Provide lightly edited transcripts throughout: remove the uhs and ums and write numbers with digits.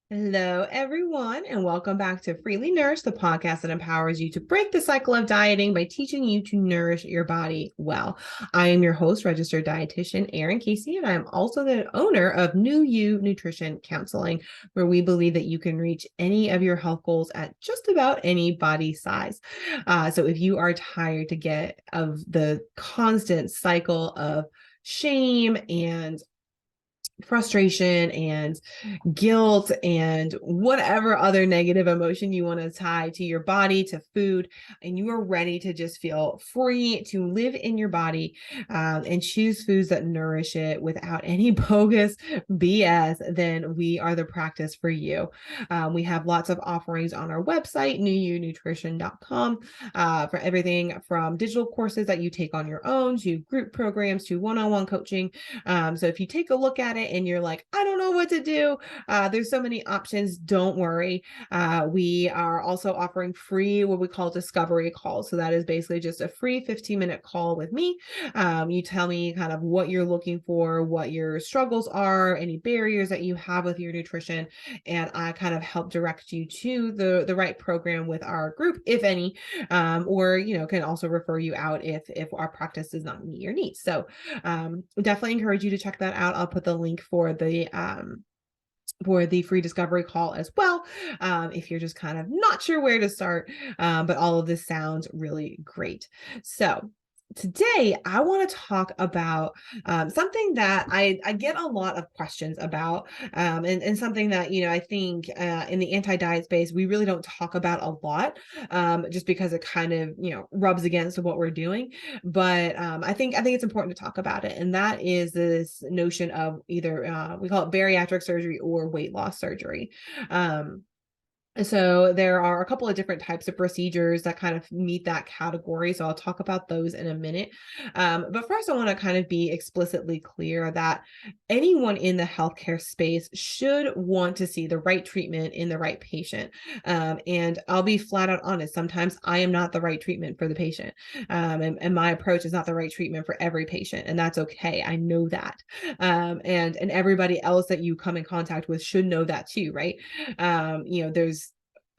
Hello, everyone, and welcome back to Freely Nourished, the podcast that empowers you to break the cycle of dieting by teaching you to nourish your body well. I am your host, registered dietitian Erin Casey, and I am also the owner of New You Nutrition Counseling, where we believe that you can reach any of your health goals at just about any body size. So if you are tired to get of the constant cycle of shame and frustration and guilt and whatever other negative emotion you want to tie to your body, to food, and you are ready to just feel free to live in your body and choose foods that nourish it without any bogus BS, then we are the practice for you. We have lots of offerings on our website, newunutrition.com, for everything from digital courses that you take on your own to group programs to one-on-one coaching. So if you take a look at it and you're like, I don't know what to do, there's so many options. Don't worry. We are also offering free, what we call discovery calls. So that is basically just a free 15-minute call with me. You tell me kind of what you're looking for, what your struggles are, any barriers that you have with your nutrition, and I kind of help direct you to the right program with our group, if any, or can also refer you out if our practice does not meet your needs. So definitely encourage you to check that out. I'll put the link for the free discovery call as well, if you're just kind of not sure where to start, but all of this sounds really great. So today I want to talk about something that I get a lot of questions about, and something that I think in the anti-diet space we really don't talk about a lot, just because it kind of rubs against what we're doing. But I think it's important to talk about it, and that is this notion of either we call it bariatric surgery or weight loss surgery. So there are a couple of different types of procedures that kind of meet that category. So I'll talk about those in a minute. But first, I want to kind of be explicitly clear that anyone in the healthcare space should want to see the right treatment in the right patient. And I'll be flat out honest. Sometimes I am not the right treatment for the patient. And my approach is not the right treatment for every patient. And that's okay. I know that. And everybody else that you come in contact with should know that too, right? There's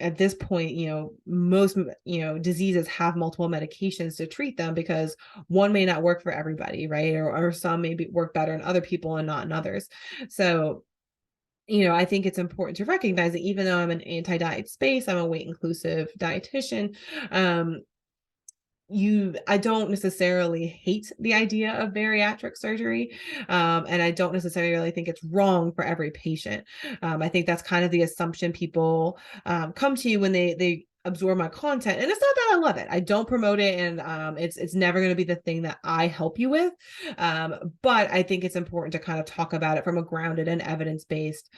at this point, most, diseases have multiple medications to treat them because one may not work for everybody, right? Or some maybe work better in other people and not in others. So, I think it's important to recognize that even though I'm an anti-diet space, I'm a weight inclusive dietitian. I don't necessarily hate the idea of bariatric surgery. And I don't necessarily think it's wrong for every patient. I think that's kind of the assumption people come to you when they absorb my content. And it's not that I love it. I don't promote it, and it's never going to be the thing that I help you with. But I think it's important to kind of talk about it from a grounded and evidence-based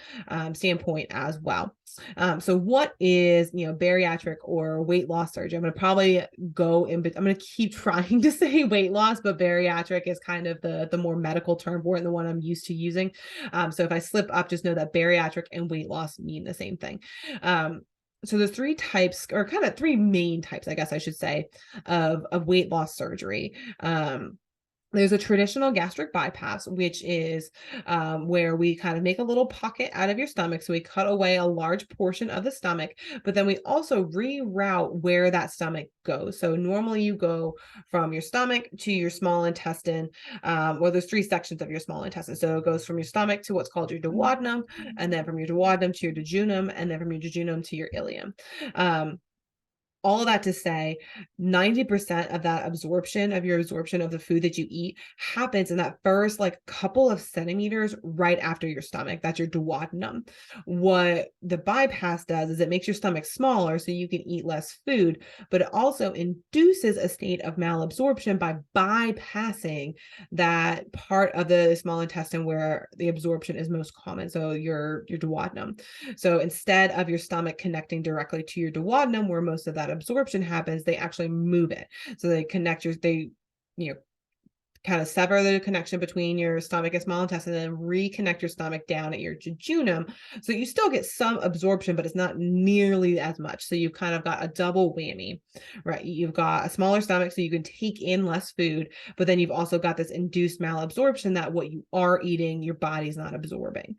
standpoint as well. So what is, bariatric or weight loss surgery? I'm going to probably I'm going to keep trying to say weight loss, but bariatric is kind of the more medical term for it and the one I'm used to using. So if I slip up, just know that bariatric and weight loss mean the same thing. So there's three types, or kind of three main types, I guess I should say, of weight loss surgery. There's a traditional gastric bypass, which is where we kind of make a little pocket out of your stomach. So we cut away a large portion of the stomach, but then we also reroute where that stomach goes. So normally you go from your stomach to your small intestine. Well, there's three sections of your small intestine. So it goes from your stomach to what's called your duodenum, and then from your duodenum to your jejunum, and then from your jejunum to your ileum. All of that to say, 90% of that absorption of the food that you eat happens in that first couple of centimeters right after your stomach. That's your duodenum. What the bypass does is it makes your stomach smaller so you can eat less food, but it also induces a state of malabsorption by bypassing that part of the small intestine where the absorption is most common. So your duodenum. So instead of your stomach connecting directly to your duodenum, where most of that absorption happens, they actually move it. So they kind of sever the connection between your stomach and small intestine, and then reconnect your stomach down at your jejunum. So you still get some absorption, but it's not nearly as much. So you've kind of got a double whammy, right? You've got a smaller stomach, so you can take in less food, but then you've also got this induced malabsorption that what you are eating, your body's not absorbing.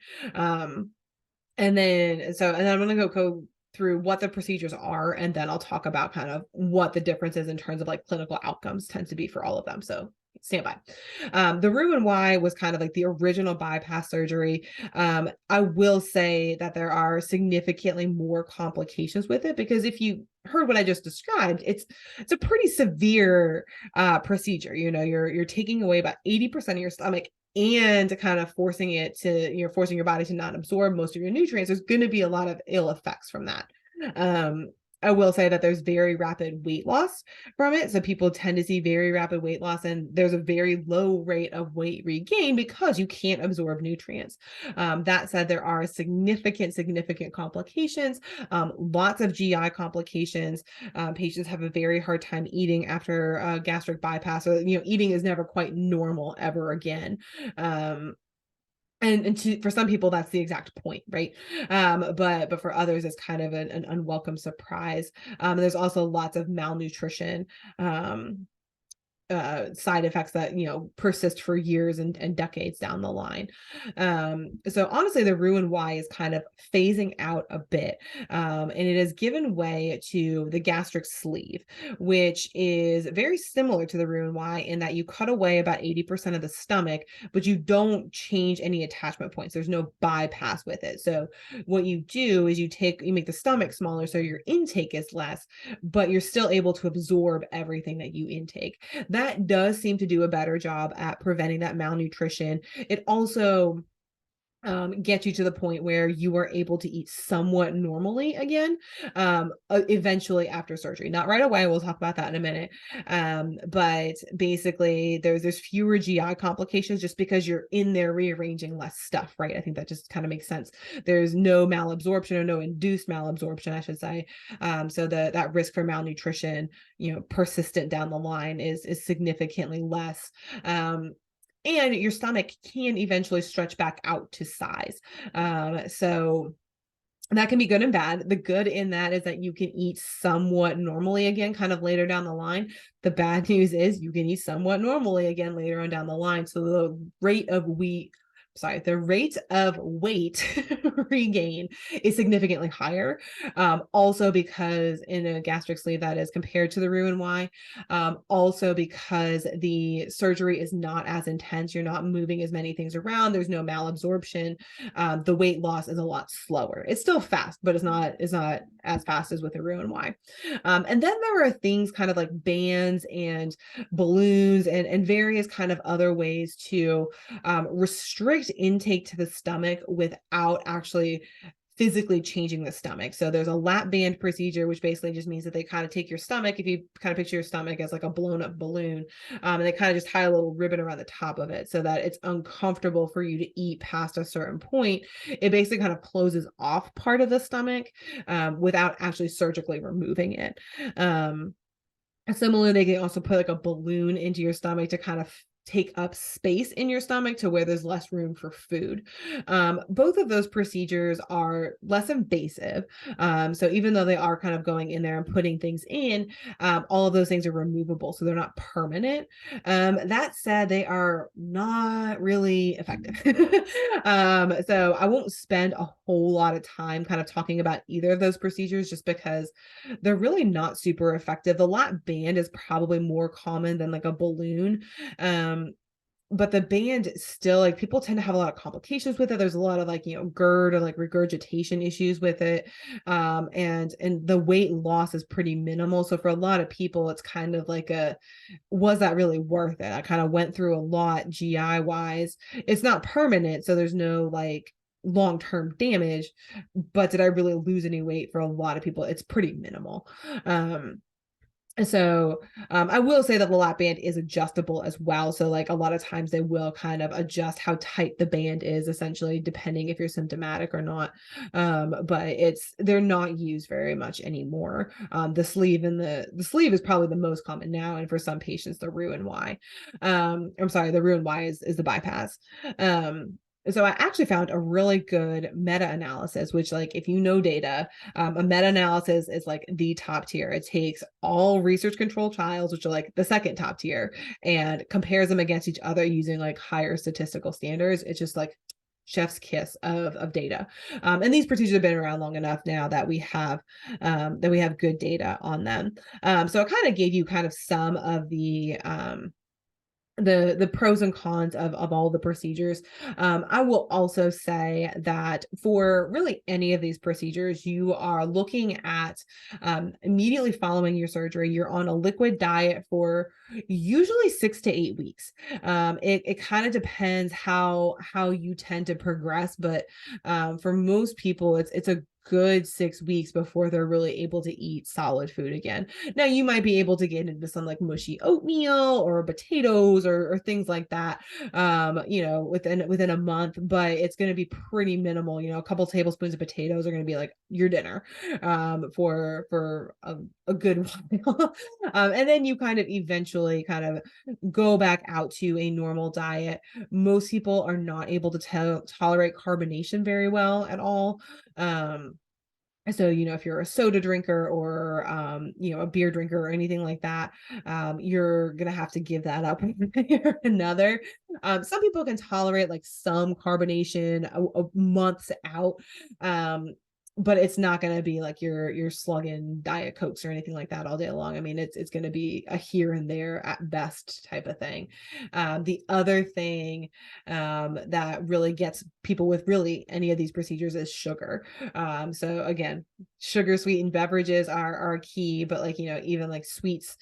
And then I'm going to go through what the procedures are, and then I'll talk about kind of what the differences in terms of like clinical outcomes tends to be for all of them. So stand by. The Roux-en-Y was kind of like the original bypass surgery. I will say that there are significantly more complications with it, because if you heard what I just described, it's a pretty severe procedure. You know, you're taking away about 80% of your stomach, and kind of forcing it to, forcing your body to not absorb most of your nutrients. There's going to be a lot of ill effects from that. Um, I will say that there's very rapid weight loss from it. So people tend to see very rapid weight loss, and there's a very low rate of weight regain because you can't absorb nutrients. That said, there are significant complications, lots of GI complications. Patients have a very hard time eating after a gastric bypass, or, eating is never quite normal ever again. Um, for some people that's the exact point, right? But for others it's kind of an unwelcome surprise. There's also lots of malnutrition, side effects that persist for years and decades down the line. So honestly, the Roux-en-Y is kind of phasing out a bit, and it has given way to the gastric sleeve, which is very similar to the Roux-en-Y in that you cut away about 80% of the stomach, but you don't change any attachment points. There's no bypass with it. So what you do is you make the stomach smaller, so your intake is less, but you're still able to absorb everything that you intake. That does seem to do a better job at preventing that malnutrition. It also get you to the point where you are able to eat somewhat normally again, eventually after surgery. Not right away. We'll talk about that in a minute. But basically, there's fewer GI complications just because you're in there rearranging less stuff, right? I think that just kind of makes sense. There's no malabsorption, or no induced malabsorption, I should say. So that risk for malnutrition, persistent down the line is significantly less. And your stomach can eventually stretch back out to size. So that can be good and bad. The good in that is that you can eat somewhat normally again, kind of later down the line. The bad news is you can eat somewhat normally again later on down the line. So the rate of weight regain is significantly higher. Also because in a gastric sleeve that is compared to the Roux-en-Y, also because the surgery is not as intense. You're not moving as many things around. There's no malabsorption. The weight loss is a lot slower. It's still fast, but it's not as fast as with the Roux-en-Y. And then there are things kind of like bands and balloons and various kind of other ways to restrict intake to the stomach without actually physically changing the stomach. So there's a lap band procedure, which basically just means that they kind of take your stomach, if you kind of picture your stomach as like a blown up balloon, and they kind of just tie a little ribbon around the top of it so that it's uncomfortable for you to eat past a certain point. It basically kind of closes off part of the stomach, without actually surgically removing it. Similarly, they can also put like a balloon into your stomach to kind of take up space in your stomach to where there's less room for food. Both of those procedures are less invasive. So even though they are kind of going in there and putting things in, all of those things are removable, so they're not permanent. That said, they are not really effective. So I won't spend a whole lot of time kind of talking about either of those procedures just because they're really not super effective. The lap band is probably more common than like a balloon. But the band still, like, people tend to have a lot of complications with it. There's a lot of like, GERD or like regurgitation issues with it. And the weight loss is pretty minimal. So for a lot of people, it's kind of like was that really worth it? I kind of went through a lot GI wise. It's not permanent, so there's no like long-term damage, but did I really lose any weight? For a lot of people, it's pretty minimal. So I will say that the lap band is adjustable as well. So like a lot of times they will kind of adjust how tight the band is, essentially, depending if you're symptomatic or not. But they're not used very much anymore. The sleeve is probably the most common now, and for some patients, the Roux-en-Y. I'm sorry, the Roux-en-Y is the bypass. So I actually found a really good meta-analysis, which, like, if you know data, a meta-analysis is like the top tier. It takes all research controlled trials, which are like the second top tier, and compares them against each other using like higher statistical standards. It's just like chef's kiss of data. And these procedures have been around long enough now that we have good data on them. So it kind of gave you kind of some of the pros and cons of all the procedures. I will also say that for really any of these procedures, you are looking at immediately following your surgery, you're on a liquid diet for usually 6 to 8 weeks. It kind of depends how you tend to progress, but for most people, it's a good 6 weeks before they're really able to eat solid food again. Now you might be able to get into some like mushy oatmeal or potatoes or things like that, within a month, but it's going to be pretty minimal. A couple tablespoons of potatoes are going to be like your dinner, for a good while. And then you kind of eventually kind of go back out to a normal diet. Most people are not able to tolerate carbonation very well at all. So, if you're a soda drinker or, a beer drinker or anything like that, you're going to have to give that up one way or another. Some people can tolerate like some carbonation a months out. But it's not going to be like you're slugging Diet Cokes or anything like that all day long. I mean, it's going to be a here and there at best type of thing. The other thing that really gets people with really any of these procedures is sugar. So again, sugar sweetened beverages are key, but like, even like sweets,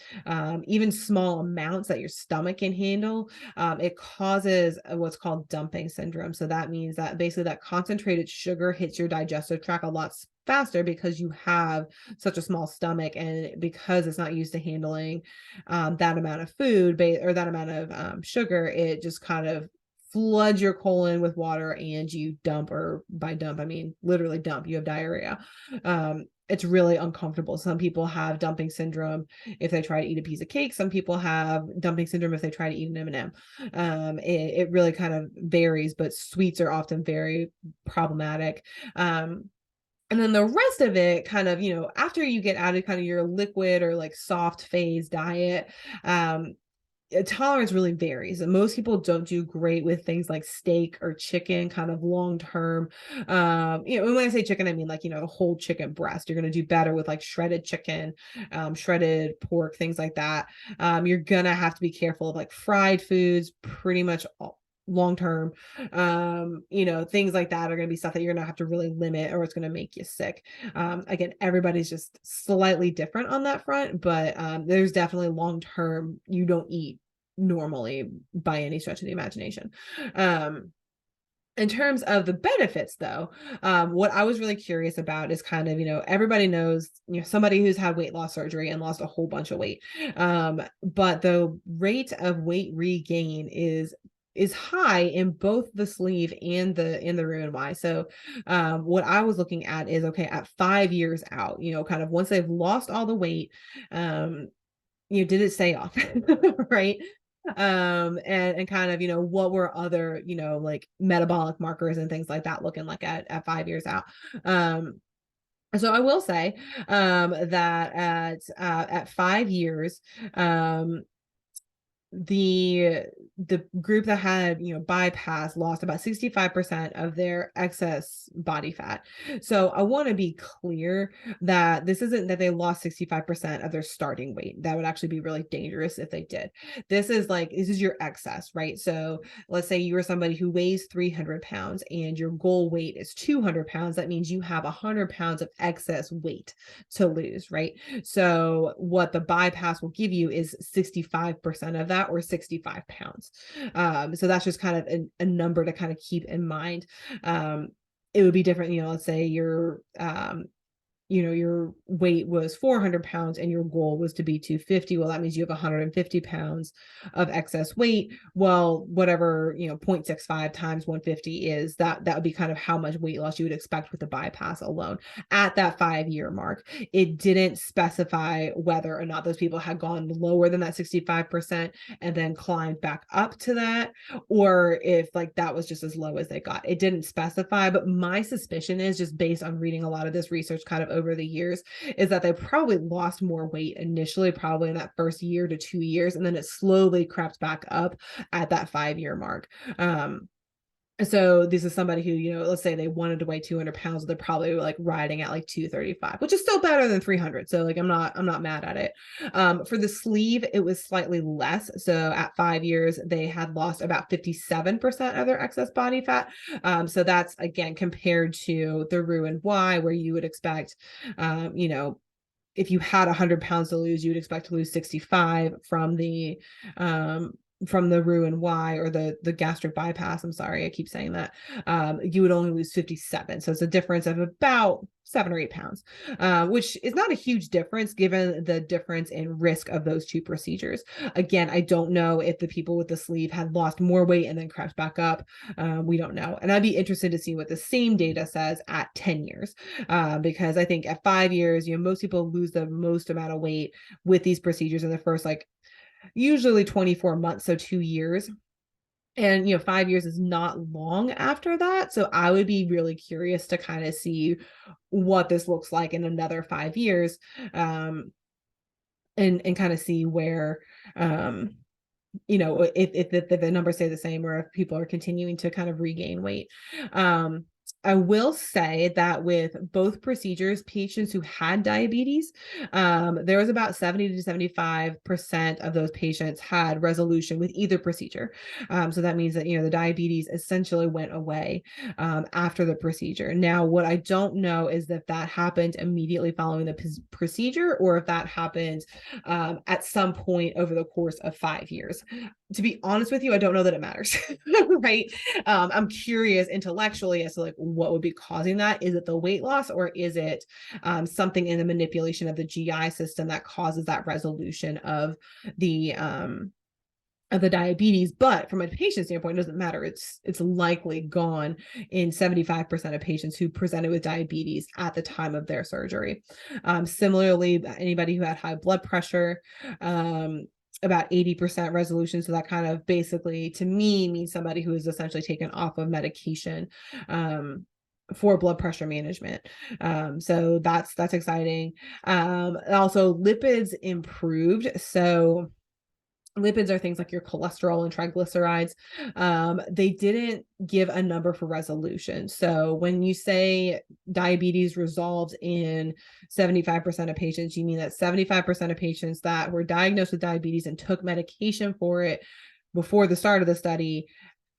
even small amounts that your stomach can handle, it causes what's called dumping syndrome. So that means that basically that concentrated sugar hits your digestive tract a lot faster because you have such a small stomach, and because it's not used to handling that amount of food or that amount of sugar, it just kind of floods your colon with water and you dump, or by dump I mean literally dump, you have diarrhea. It's really uncomfortable. Some people have dumping syndrome if they try to eat a piece of cake. Some people have dumping syndrome if they try to eat an M&M. It really kind of varies, but sweets are often very problematic. And then the rest of it kind of, after you get out of kind of your liquid or like soft phase diet, tolerance really varies, and most people don't do great with things like steak or chicken kind of long term. When I say chicken, I mean like, a whole chicken breast. You're going to do better with like shredded chicken, shredded pork, things like that. You're gonna have to be careful of like fried foods pretty much long term. Things like that are going to be stuff that you're going to have to really limit, or it's going to make you sick. Again, everybody's just slightly different on that front, but there's definitely long term you don't eat normally by any stretch of the imagination. In terms of the benefits, though, what I was really curious about is kind of, everybody knows, somebody who's had weight loss surgery and lost a whole bunch of weight. But the rate of weight regain is high in both the sleeve and the Roux-en-Y. So what I was looking at is, okay, at 5 years out, kind of once they've lost all the weight, did it stay off? Right. And kind of, what were other, like metabolic markers and things like that looking like at 5 years out. So I will say that at 5 years, the group that had bypass lost about 65% of their excess body fat. So I want to be clear that this isn't that they lost 65% of their starting weight. That would actually be really dangerous if they did. This is your excess, right? So let's say you are somebody who weighs 300 pounds and your goal weight is 200 pounds. That means you have 100 pounds of excess weight to lose, right? So what the bypass will give you is 65% of that, or 65 pounds. So that's just kind of a number to kind of keep in mind. It would be different, let's say your weight was 400 pounds and your goal was to be 250. Well, that means you have 150 pounds of excess weight. Well, whatever, 0.65 times 150 is, that would be kind of how much weight loss you would expect with the bypass alone at that 5-year mark. It didn't specify whether or not those people had gone lower than that 65% and then climbed back up to that, or if like that was just as low as they got. It didn't specify, but my suspicion is, just based on reading a lot of this research kind of over the years, is that they probably lost more weight initially, probably in that first year to 2 years, and then it slowly crept back up at that 5-year mark. So this is somebody who, let's say they wanted to weigh 200 pounds, they're probably like riding at like 235, which is still better than 300. So like, I'm not mad at it. For the sleeve, it was slightly less. So at 5 years, they had lost about 57% of their excess body fat. So that's again, compared to the Roux-en-Y, where you would expect, if you had 100 pounds to lose, you would expect to lose 65 from the Roux-en-Y, or the gastric bypass. I'm sorry, I keep saying that. You would only lose 57. So it's a difference of about 7 or 8 pounds, which is not a huge difference given the difference in risk of those two procedures. Again, I don't know if the people with the sleeve had lost more weight and then crept back up. We don't know. And I'd be interested to see what the same data says at 10 years, because I think at 5 years, most people lose the most amount of weight with these procedures in the first, like, usually 24 months, so 2 years. And 5 years is not long after that. So I would be really curious to kind of see what this looks like in another 5 years, and kind of see where, if the numbers stay the same, or if people are continuing to kind of regain weight. I will say that with both procedures, patients who had diabetes, there was about 70 to 75% of those patients had resolution with either procedure. So that means that, the diabetes essentially went away after the procedure. Now, what I don't know is if that happened immediately following the procedure, or if that happened at some point over the course of 5 years. To be honest with you, I don't know that it matters, right? I'm curious intellectually as to like what would be causing that. Is it the weight loss, or is it something in the manipulation of the GI system that causes that resolution of the diabetes? But from a patient standpoint, it doesn't matter. It's likely gone in 75% of patients who presented with diabetes at the time of their surgery. Similarly, anybody who had high blood pressure, about 80% resolution. So that kind of basically, to me, means somebody who is essentially taken off of medication for blood pressure management. So that's exciting. Also, lipids improved. So lipids are things like your cholesterol and triglycerides. They didn't give a number for resolution. So when you say diabetes resolved in 75% of patients, you mean that 75% of patients that were diagnosed with diabetes and took medication for it before the start of the study,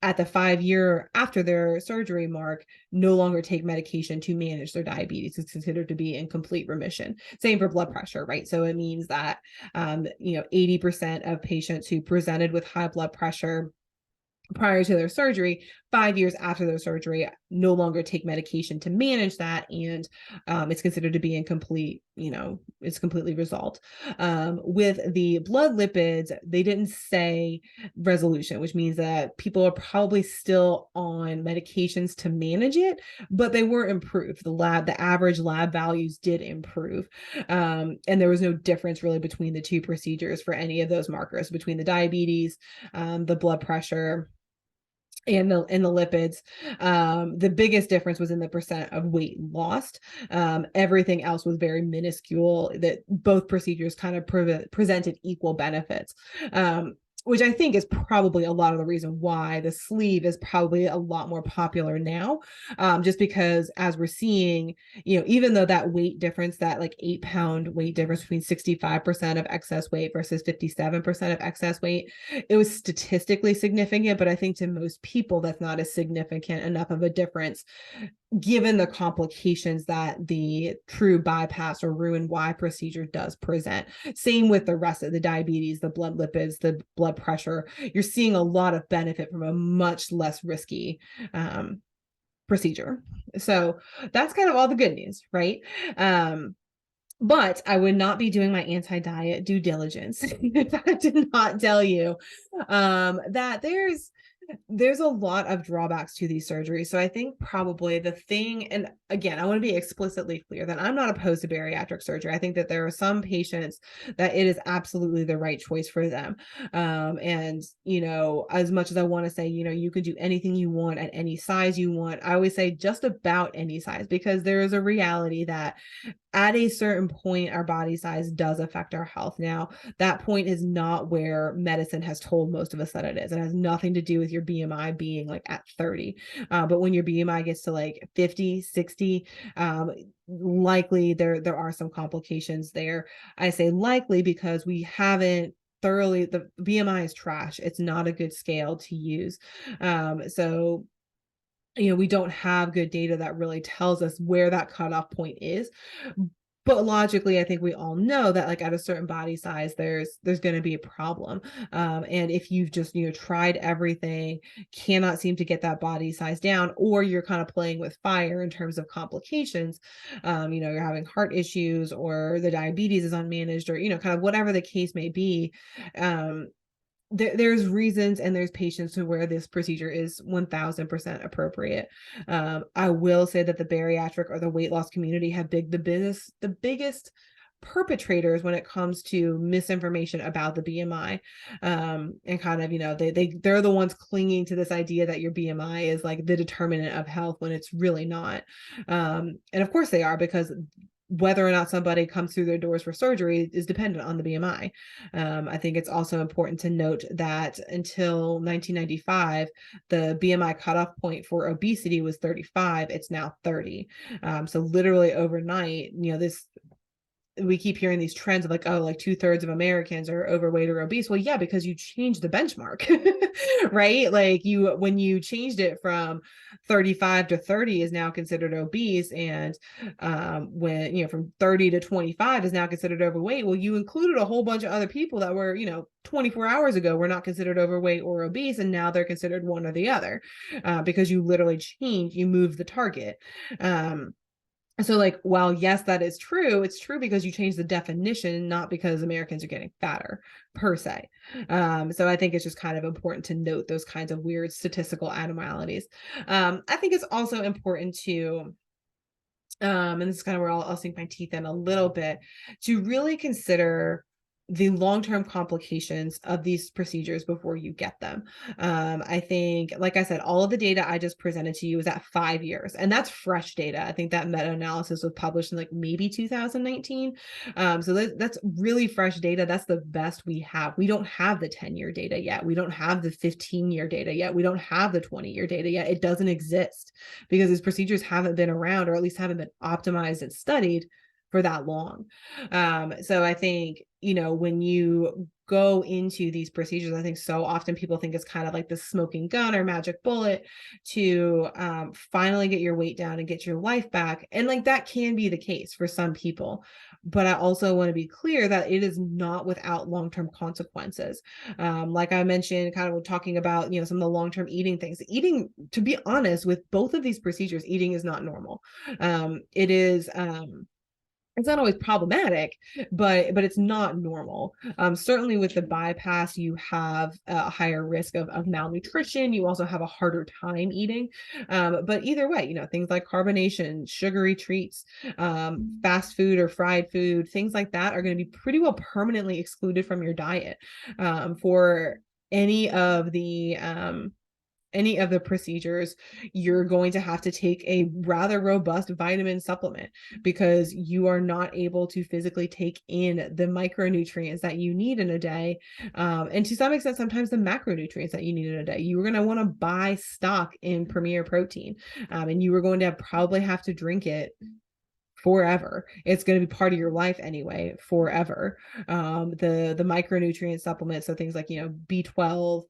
at the 5 year after their surgery mark, no longer take medication to manage their diabetes. It's considered to be in complete remission. Same for blood pressure, right? So it means that 80% of patients who presented with high blood pressure prior to their surgery, 5 years after their surgery, no longer take medication to manage that, and it's considered to be incomplete. It's completely resolved. With the blood lipids, they didn't say resolution, which means that people are probably still on medications to manage it, but they were improved. The average lab values did improve, and there was no difference really between the two procedures for any of those markers, between the diabetes, the blood pressure, and the lipids. The biggest difference was in the percent of weight lost. Everything else was very minuscule. That both procedures kind of presented equal benefits. Which I think is probably a lot of the reason why the sleeve is probably a lot more popular now, just because as we're seeing, even though that weight difference, that like 8-pound weight difference between 65% of excess weight versus 57% of excess weight, it was statistically significant, but I think to most people that's not as significant enough of a difference given the complications that the true bypass or Roux-en-Y procedure does present. Same with the rest of the diabetes, the blood lipids, the blood pressure. You're seeing a lot of benefit from a much less risky procedure. So that's kind of all the good news, right? But I would not be doing my anti-diet due diligence if I did not tell you that there's a lot of drawbacks to these surgeries. So I think probably the thing, and again, I want to be explicitly clear that I'm not opposed to bariatric surgery. I think that there are some patients that it is absolutely the right choice for them. And, as much as I want to say, you can do anything you want at any size you want, I always say just about any size, because there is a reality that at a certain point, our body size does affect our health. Now, that point is not where medicine has told most of us that it is. It has nothing to do with with your BMI being like at 30. But when your BMI gets to like 50, 60, likely there are some complications there. I say likely because we haven't thoroughly, the BMI is trash. It's not a good scale to use. So we don't have good data that really tells us where that cutoff point is. But logically, I think we all know that like at a certain body size, there's going to be a problem. And if you've just tried everything, cannot seem to get that body size down, or you're kind of playing with fire in terms of complications, you're having heart issues, or the diabetes is unmanaged, or kind of whatever the case may be. There's reasons and there's patients to where this procedure is 1000% appropriate. I will say that the bariatric or the weight loss community have the biggest perpetrators when it comes to misinformation about the BMI. And kind of, they're the ones clinging to this idea that your BMI is like the determinant of health when it's really not. And of course they are, because whether or not somebody comes through their doors for surgery is dependent on the BMI. I think it's also important to note that until 1995, the BMI cutoff point for obesity was 35. It's now 30. So literally overnight, we keep hearing these trends of like, oh, like 2/3 of Americans are overweight or obese. Well, yeah, because you changed the benchmark, right? Like when you changed it from 35 to 30 is now considered obese. And when, from 30 to 25 is now considered overweight. Well, you included a whole bunch of other people that were, 24 hours ago were not considered overweight or obese. And now they're considered one or the other, because you literally you moved the target. So like, while yes, that is true, it's true because you change the definition, not because Americans are getting fatter per se. So I think it's just kind of important to note those kinds of weird statistical abnormalities. I think it's also important to, and this is kind of where I'll sink my teeth in a little bit, to really consider the long-term complications of these procedures before you get them. I think, like I said, all of the data I just presented to you is at 5 years, and that's fresh data. I think that meta-analysis was published in like maybe 2019. So that's really fresh data. That's the best we have. We don't have the 10-year data yet. We don't have the 15-year data yet. We don't have the 20-year data yet. It doesn't exist because these procedures haven't been around, or at least haven't been optimized and studied for that long. So I think, when you go into these procedures, I think so often people think it's kind of like the smoking gun or magic bullet to finally get your weight down and get your life back. And like that can be the case for some people. But I also want to be clear that it is not without long-term consequences. Like I mentioned, kind of talking about, some of the long-term eating things. Eating, to be honest, with both of these procedures, eating is not normal. It is it's not always problematic, but it's not normal. Certainly with the bypass, you have a higher risk of malnutrition. You also have a harder time eating. But either way, things like carbonation, sugary treats, fast food or fried food, things like that are going to be pretty well permanently excluded from your diet. For any of the procedures, you're going to have to take a rather robust vitamin supplement because you are not able to physically take in the micronutrients that you need in a day. And to some extent, sometimes the macronutrients that you need in a day. You are going to want to buy stock in Premier Protein, and you are going to probably have to drink it forever. It's going to be part of your life anyway, forever. The micronutrient supplements, so things like, B12,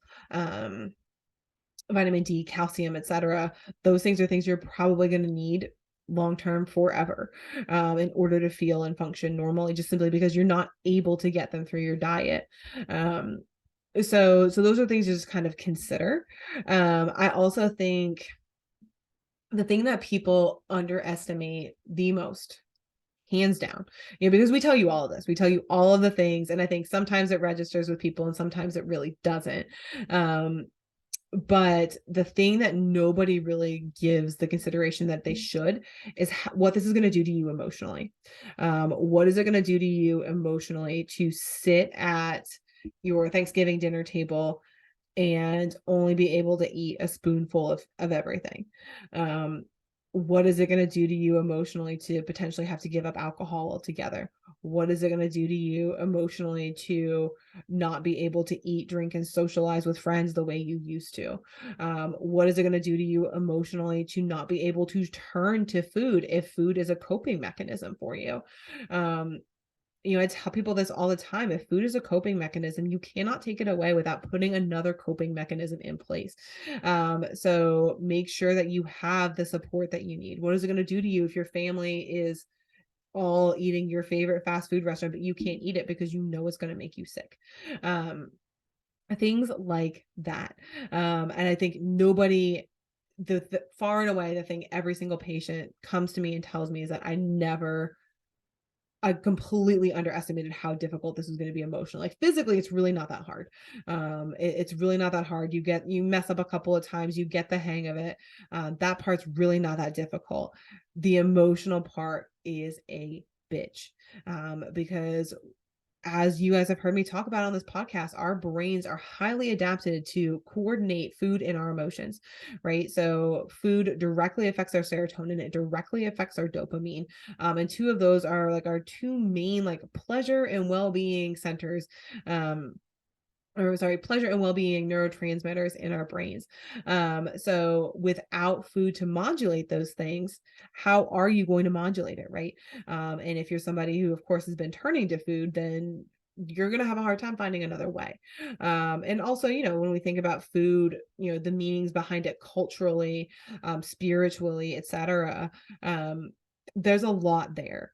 vitamin D, calcium, etc. Those things are things you're probably going to need long-term forever, in order to feel and function normally, just simply because you're not able to get them through your diet. So those are things to just kind of consider. I also think the thing that people underestimate the most, hands down, because we tell you all of this, we tell you all of the things, and I think sometimes it registers with people and sometimes it really doesn't. But the thing that nobody really gives the consideration that they should is what this is going to do to you emotionally. What is it going to do to you emotionally to sit at your Thanksgiving dinner table and only be able to eat a spoonful of everything? What is it going to do to you emotionally to potentially have to give up alcohol altogether? What is it going to do to you emotionally to not be able to eat, drink, and socialize with friends the way you used to? What is it going to do to you emotionally to not be able to turn to food if food is a coping mechanism for you? Um, I tell people this all the time. If food is a coping mechanism, you cannot take it away without putting another coping mechanism in place. So make sure that you have the support that you need. What is it going to do to you if your family is all eating your favorite fast food restaurant, but you can't eat it because you know it's going to make you sick? Um, Things like that. And I think nobody, the far and away, the thing every single patient comes to me and tells me is that I completely underestimated how difficult this was going to be emotionally. Like physically, it's really not that hard. It's really not that hard. You mess up a couple of times, you get the hang of it. That part's really not that difficult. The emotional part is a bitch, because as you guys have heard me talk about on this podcast, our brains are highly adapted to coordinate food and our emotions, right? So food directly affects our serotonin, it directly affects our dopamine. And two of those are like our two main like pleasure and well-being centers. Or sorry, pleasure and well-being neurotransmitters in our brains. So without food to modulate those things, how are you going to modulate it, right? And if you're somebody who, of course, has been turning to food, then you're going to have a hard time finding another way. And also, when we think about food, the meanings behind it culturally, spiritually, etc., there's a lot there.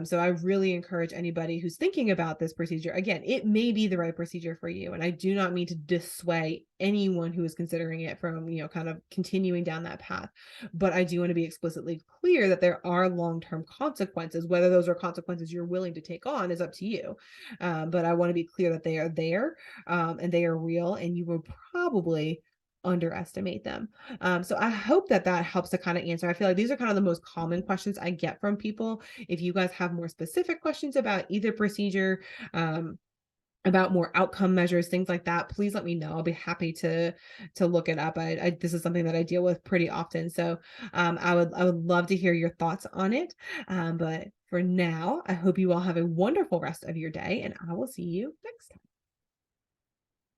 So I really encourage anybody who's thinking about this procedure. Again, it may be the right procedure for you. And I do not mean to dissuade anyone who is considering it from, kind of continuing down that path. But I do want to be explicitly clear that there are long-term consequences. Whether those are consequences you're willing to take on is up to you. But I want to be clear that they are there, and they are real, and you will probably underestimate them. So I hope that that helps to kind of answer. I feel like these are kind of the most common questions I get from people. If you guys have more specific questions about either procedure, about more outcome measures, things like that, please let me know. I'll be happy to look it up. This is something that I deal with pretty often. So I would love to hear your thoughts on it. But for now, I hope you all have a wonderful rest of your day, and I will see you next time.